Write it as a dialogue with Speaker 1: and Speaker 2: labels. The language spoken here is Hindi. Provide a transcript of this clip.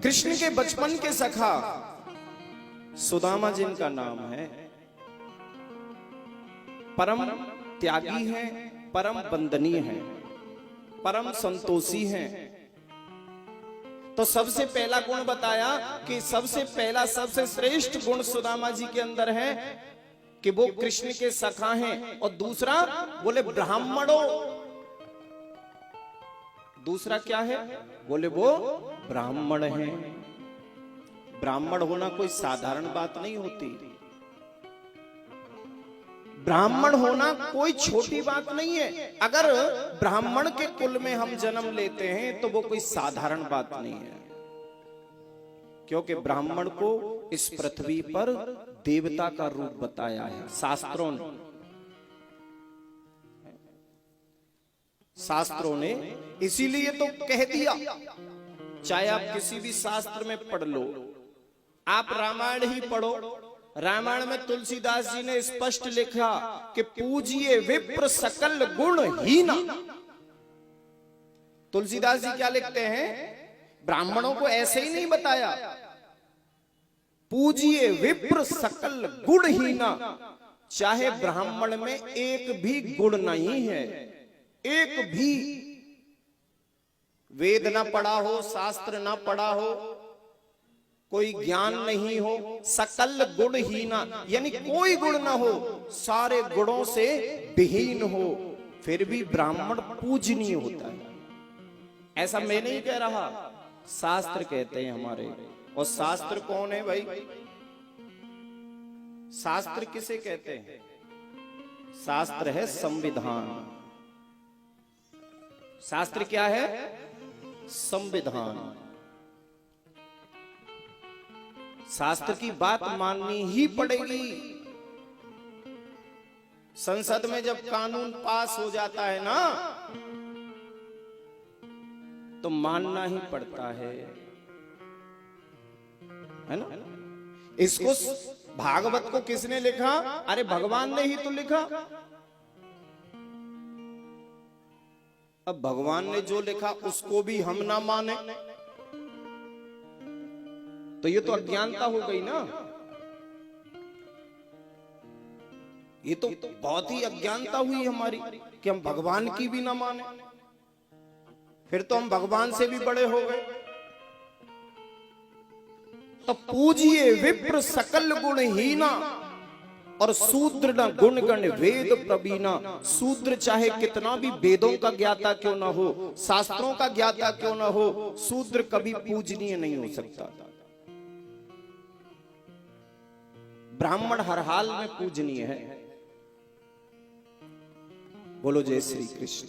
Speaker 1: कृष्ण के बचपन के सखा सुदामा जिनका नाम है, परम त्यागी हैं, परम वंदनीय हैं, परम संतोषी हैं। तो सबसे पहला गुण बताया कि सबसे पहला सबसे श्रेष्ठ गुण सुदामा जी के अंदर है कि वो कृष्ण के सखा हैं। और दूसरा बोले ब्राह्मणों, दूसरा क्या है? बोले वो ब्राह्मण हैं। ब्राह्मण होना कोई साधारण बात नहीं होती, ब्राह्मण होना कोई छोटी बात नहीं है। अगर ब्राह्मण के कुल में हम जन्म लेते हैं तो वो कोई साधारण बात नहीं है, क्योंकि ब्राह्मण को इस पृथ्वी पर देवता का रूप बताया है शास्त्रों ने। इसीलिए तो कह दिया, चाहे आप किसी भी शास्त्र में पढ़ लो, आप रामायण ही पढ़ो, रामायण में तुलसीदास जी ने स्पष्ट लिखा कि पूजिए विप्र सकल गुण हीना। तुलसीदास जी क्या लिखते हैं? ब्राह्मणों को ऐसे ही नहीं बताया, पूजिए विप्र सकल गुण हीना। चाहे ब्राह्मण में एक भी गुण नहीं है, एक भी, वेद ना पढ़ा हो, शास्त्र ना पढ़ा हो, कोई ज्ञान नहीं हो, सकल गुण हीना यानी कोई गुण ना हो, सारे गुणों से विहीन हो, फिर भी ब्राह्मण पूजनीय होता है। ऐसा मैं नहीं कह रहा, शास्त्र कहते हैं हमारे। और शास्त्र कौन है भाई? शास्त्र किसे कहते हैं? शास्त्र है संविधान। शास्त्र क्या है? संविधान। शास्त्र की बात माननी ही पड़ेगी। संसद में जब कानून पास हो जाता है ना, तो मानना ही पड़ता है ना? इसको भागवत को किसने लिखा? अरे भगवान ने ही तो लिखा। अब भगवान ने जो लिखा उसको भी हम ना माने तो ये तो अज्ञानता हो गई ना। ये तो बहुत ही अज्ञानता हुई हमारी कि हम भगवान की भी ना माने, फिर तो हम भगवान से भी बड़े हो गए। तो पूजिए विप्र सकल गुण हीना और शूद्र न गुण गण वेद प्रवीणा। शूद्र चाहे कितना भी वेदों का ज्ञाता क्यों ना हो, शास्त्रों का ज्ञाता क्यों ना हो, शूद्र कभी पूजनीय नहीं हो सकता। ब्राह्मण हर हाल में पूजनीय है। बोलो जय श्री कृष्ण।